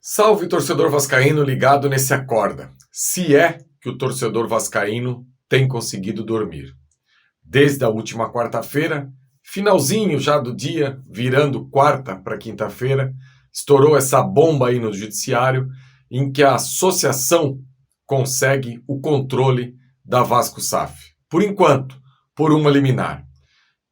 Salve, torcedor vascaíno ligado nesse Acorda. Se é que o torcedor vascaíno tem conseguido dormir. Desde a última quarta-feira, finalzinho já do dia, virando quarta para quinta-feira, estourou essa bomba aí no judiciário em que a associação consegue o controle da Vasco SAF. Por enquanto, por uma liminar.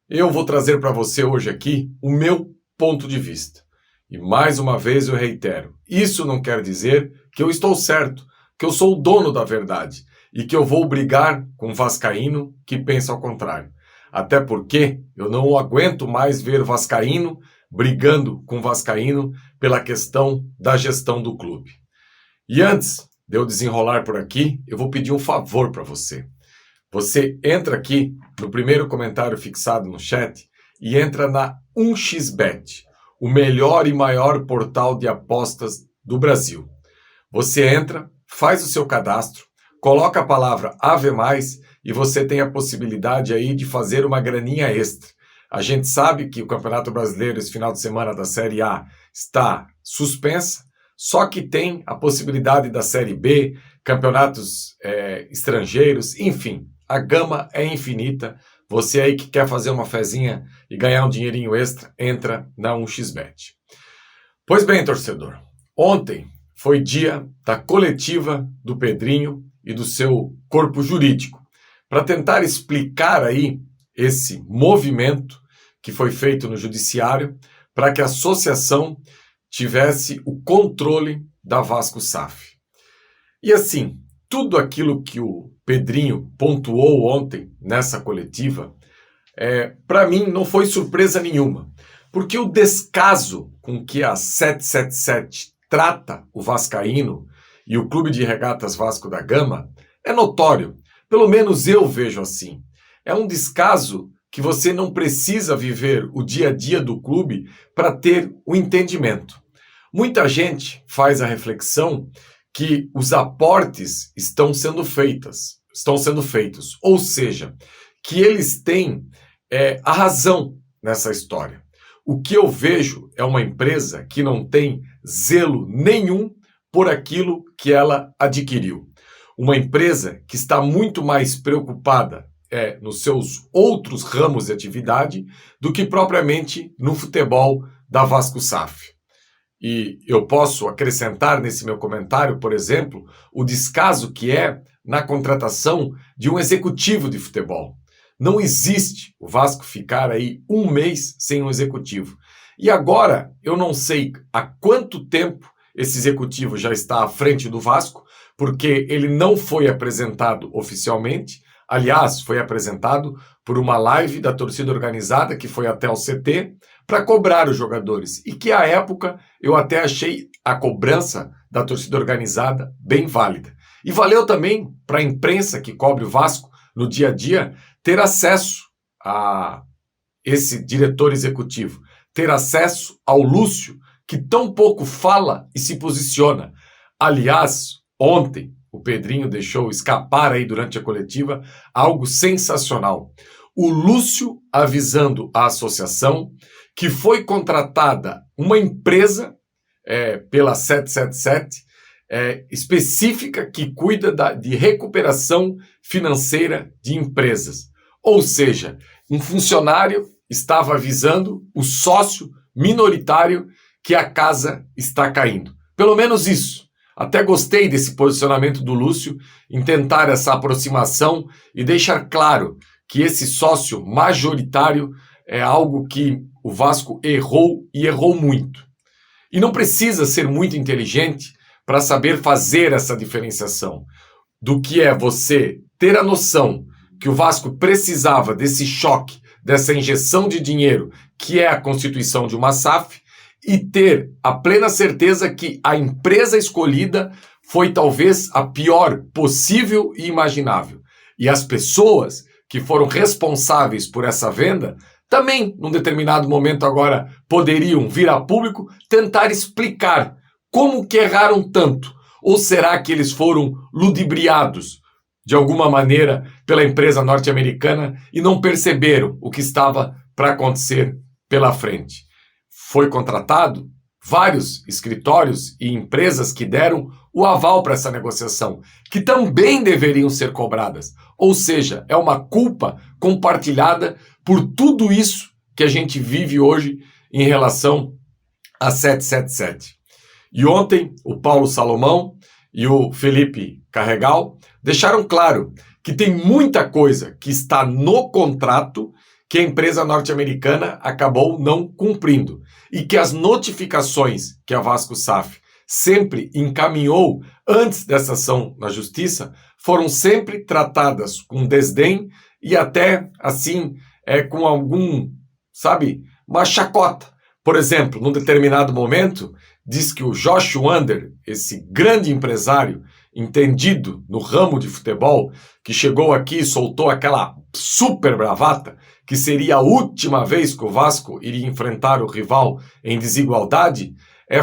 Eu vou trazer para você hoje aqui o meu ponto de vista. E mais uma vez eu reitero, isso não quer dizer que eu estou certo, que eu sou o dono da verdade e que eu vou brigar com o vascaíno que pensa ao contrário. Até porque eu não aguento mais ver vascaíno brigando com vascaíno pela questão da gestão do clube. E antes de eu desenrolar por aqui, eu vou pedir um favor para você. Você entra aqui no primeiro comentário fixado no chat e entra na 1xBet. O melhor e maior portal de apostas do Brasil. Você entra, faz o seu cadastro, coloca a palavra Ave Mais e você tem a possibilidade aí de fazer uma graninha extra. A gente sabe que o Campeonato Brasileiro, esse final de semana da Série A, está suspensa, só que tem a possibilidade da Série B, campeonatos estrangeiros, enfim, a gama é infinita. Você aí que quer fazer uma fezinha e ganhar um dinheirinho extra, entra na 1xBet. Pois bem, torcedor, ontem foi dia da coletiva do Pedrinho e do seu corpo jurídico, para tentar explicar aí esse movimento que foi feito no judiciário para que a associação tivesse o controle da Vasco SAF. E assim, tudo aquilo que o Pedrinho pontuou ontem nessa coletiva, para mim não foi surpresa nenhuma, porque o descaso com que a 777 trata o vascaíno e o Clube de Regatas Vasco da Gama é notório, pelo menos eu vejo assim. É um descaso que você não precisa viver o dia a dia do clube para ter o entendimento. Muita gente faz a reflexão que os aportes estão sendo feitos, ou seja, que eles têm a razão nessa história. O que eu vejo é uma empresa que não tem zelo nenhum por aquilo que ela adquiriu. Uma empresa que está muito mais preocupada nos seus outros ramos de atividade do que propriamente no futebol da Vasco SAF. E eu posso acrescentar nesse meu comentário, por exemplo, o descaso que é na contratação de um executivo de futebol. Não existe o Vasco ficar aí um mês sem um executivo. E agora, eu não sei há quanto tempo esse executivo já está à frente do Vasco, porque ele não foi apresentado oficialmente. Aliás, foi apresentado por uma live da torcida organizada que foi até o CT para cobrar os jogadores. E que, à época, eu até achei a cobrança da torcida organizada bem válida. E valeu também para a imprensa que cobre o Vasco no dia a dia ter acesso a esse diretor executivo, ter acesso ao Lúcio, que tão pouco fala e se posiciona. Aliás, ontem o Pedrinho deixou escapar aí durante a coletiva algo sensacional. O Lúcio avisando a associação que foi contratada uma empresa pela 777 específica que cuida de recuperação financeira de empresas. Ou seja, um funcionário estava avisando o sócio minoritário que a casa está caindo. Pelo menos isso. Até gostei desse posicionamento do Lúcio em tentar essa aproximação e deixar claro que esse sócio majoritário é algo que o Vasco errou e errou muito. E não precisa ser muito inteligente para saber fazer essa diferenciação do que é você ter a noção que o Vasco precisava desse choque, dessa injeção de dinheiro, que é a constituição de uma SAF, e ter a plena certeza que a empresa escolhida foi talvez a pior possível e imaginável. E as pessoas que foram responsáveis por essa venda também, num determinado momento agora, poderiam vir a público tentar explicar como que erraram tanto. Ou será que eles foram ludibriados de alguma maneira, pela empresa norte-americana e não perceberam o que estava para acontecer pela frente. Foi contratado vários escritórios e empresas que deram o aval para essa negociação, que também deveriam ser cobradas. Ou seja, é uma culpa compartilhada por tudo isso que a gente vive hoje em relação a 777. E ontem, o Paulo Salomão e o Felipe Carregal deixaram claro que tem muita coisa que está no contrato que a empresa norte-americana acabou não cumprindo e que as notificações que a Vasco SAF sempre encaminhou antes dessa ação na justiça foram sempre tratadas com desdém e até, assim, com algum, uma chacota. Por exemplo, num determinado momento, diz que o Josh Wander, esse grande empresário entendido no ramo de futebol, que chegou aqui e soltou aquela super bravata, que seria a última vez que o Vasco iria enfrentar o rival em desigualdade,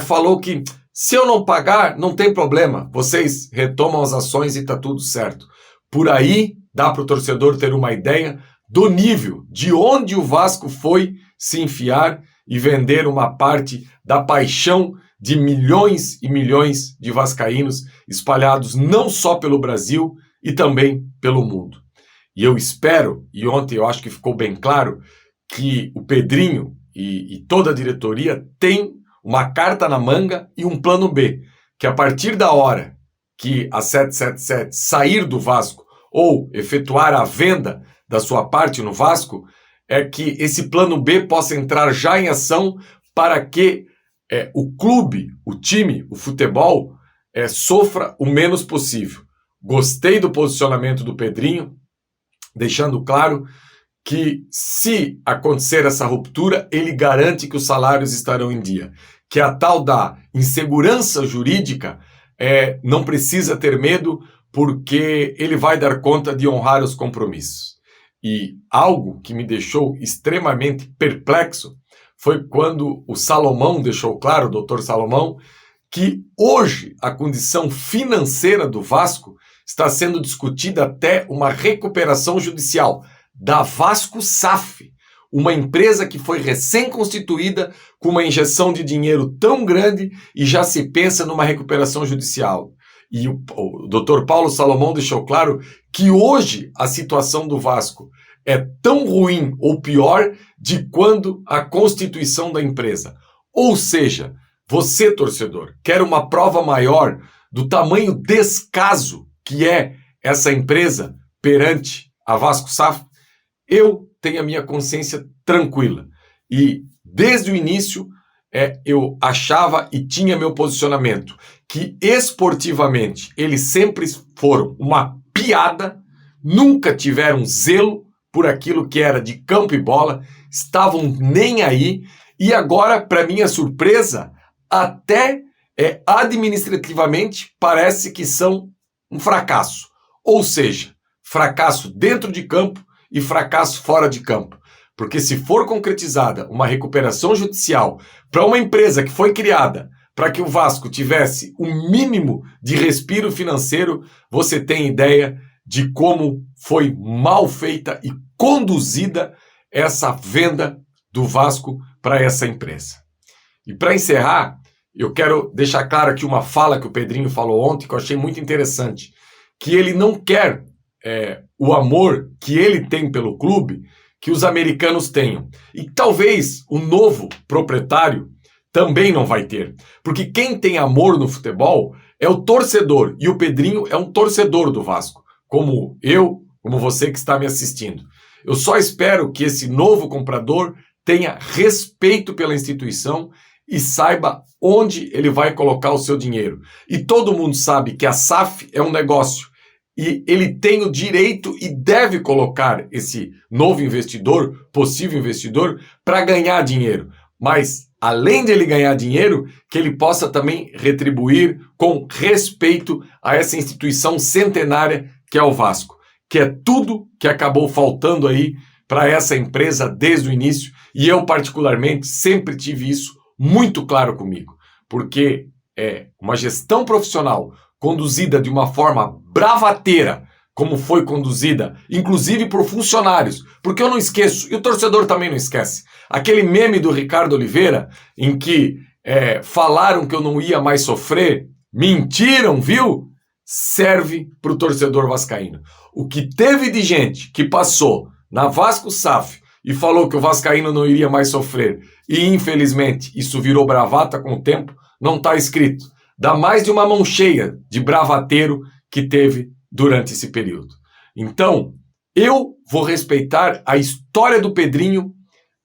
falou que se eu não pagar, não tem problema, vocês retomam as ações e está tudo certo. Por aí dá para o torcedor ter uma ideia do nível, de onde o Vasco foi se enfiar e vender uma parte da paixão de milhões e milhões de vascaínos espalhados não só pelo Brasil e também pelo mundo. E eu espero, e ontem eu acho que ficou bem claro, que o Pedrinho e toda a diretoria tem uma carta na manga e um plano B, que a partir da hora que a 777 sair do Vasco ou efetuar a venda da sua parte no Vasco, que esse plano B possa entrar já em ação para que o clube, o time, o futebol, sofra o menos possível. Gostei do posicionamento do Pedrinho, deixando claro que se acontecer essa ruptura, ele garante que os salários estarão em dia. Que a tal da insegurança jurídica não precisa ter medo, porque ele vai dar conta de honrar os compromissos. E algo que me deixou extremamente perplexo foi quando o Salomão deixou claro, o doutor Salomão, que hoje a condição financeira do Vasco está sendo discutida até uma recuperação judicial da Vasco SAF, uma empresa que foi recém-constituída com uma injeção de dinheiro tão grande e já se pensa numa recuperação judicial. E o Dr. Paulo Salomão deixou claro que hoje a situação do Vasco é tão ruim ou pior de quando a constituição da empresa. Ou seja, você, torcedor, quer uma prova maior do tamanho descaso que é essa empresa perante a Vasco SAF? Eu tenho a minha consciência tranquila. E desde o início eu achava e tinha meu posicionamento que esportivamente eles sempre foram uma piada, nunca tiveram zelo por aquilo que era de campo e bola, estavam nem aí, e agora, para minha surpresa, até administrativamente parece que são um fracasso. Ou seja, fracasso dentro de campo e fracasso fora de campo. Porque se for concretizada uma recuperação judicial para uma empresa que foi criada para que o Vasco tivesse o mínimo de respiro financeiro, você tem ideia de como foi mal feita e conduzida essa venda do Vasco para essa empresa. E para encerrar, eu quero deixar claro aqui uma fala que o Pedrinho falou ontem, que eu achei muito interessante, que ele não quer o amor que ele tem pelo clube que os americanos tenham. E talvez o novo proprietário também não vai ter. Porque quem tem amor no futebol é o torcedor. E o Pedrinho é um torcedor do Vasco. Como eu, como você que está me assistindo. Eu só espero que esse novo comprador tenha respeito pela instituição e saiba onde ele vai colocar o seu dinheiro. E todo mundo sabe que a SAF é um negócio. E ele tem o direito e deve colocar esse novo investidor, possível investidor, para ganhar dinheiro. Mas, além de ele ganhar dinheiro, que ele possa também retribuir com respeito a essa instituição centenária que é o Vasco. Que é tudo que acabou faltando aí para essa empresa desde o início. E eu, particularmente, sempre tive isso muito claro comigo. Porque é uma gestão profissional conduzida de uma forma bravateira como foi conduzida, inclusive por funcionários, porque eu não esqueço, e o torcedor também não esquece, aquele meme do Ricardo Oliveira, em que falaram que eu não ia mais sofrer, mentiram, viu? Serve para o torcedor vascaíno. O que teve de gente que passou na Vasco SAF e falou que o vascaíno não iria mais sofrer, e infelizmente isso virou bravata com o tempo, não está escrito. Dá mais de uma mão cheia de bravateiro que teve durante esse período. Então, eu vou respeitar a história do Pedrinho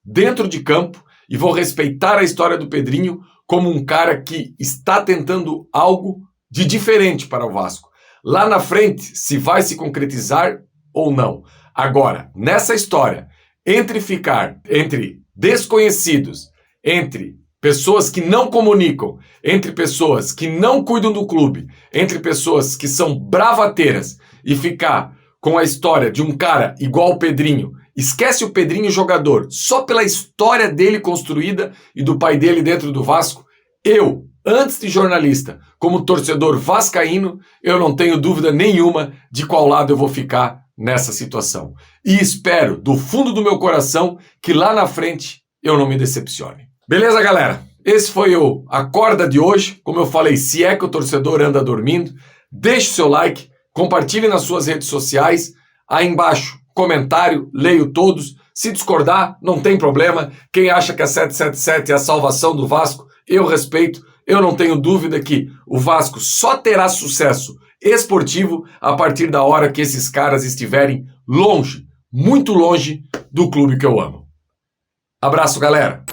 dentro de campo e vou respeitar a história do Pedrinho como um cara que está tentando algo de diferente para o Vasco. Lá na frente, se vai se concretizar ou não. Agora, nessa história, entre desconhecidos, entre pessoas que não comunicam, entre pessoas que não cuidam do clube, entre pessoas que são bravateiras e ficar com a história de um cara igual o Pedrinho, esquece o Pedrinho jogador, só pela história dele construída e do pai dele dentro do Vasco, eu, antes de jornalista, como torcedor vascaíno, eu não tenho dúvida nenhuma de qual lado eu vou ficar nessa situação. E espero, do fundo do meu coração, que lá na frente eu não me decepcione. Beleza, galera? Esse foi o Acorda de hoje. Como eu falei, se é que o torcedor anda dormindo, deixe seu like, compartilhe nas suas redes sociais. Aí embaixo, comentário, leio todos. Se discordar, não tem problema. Quem acha que a 777 é a salvação do Vasco, eu respeito. Eu não tenho dúvida que o Vasco só terá sucesso esportivo a partir da hora que esses caras estiverem longe, muito longe do clube que eu amo. Abraço, galera!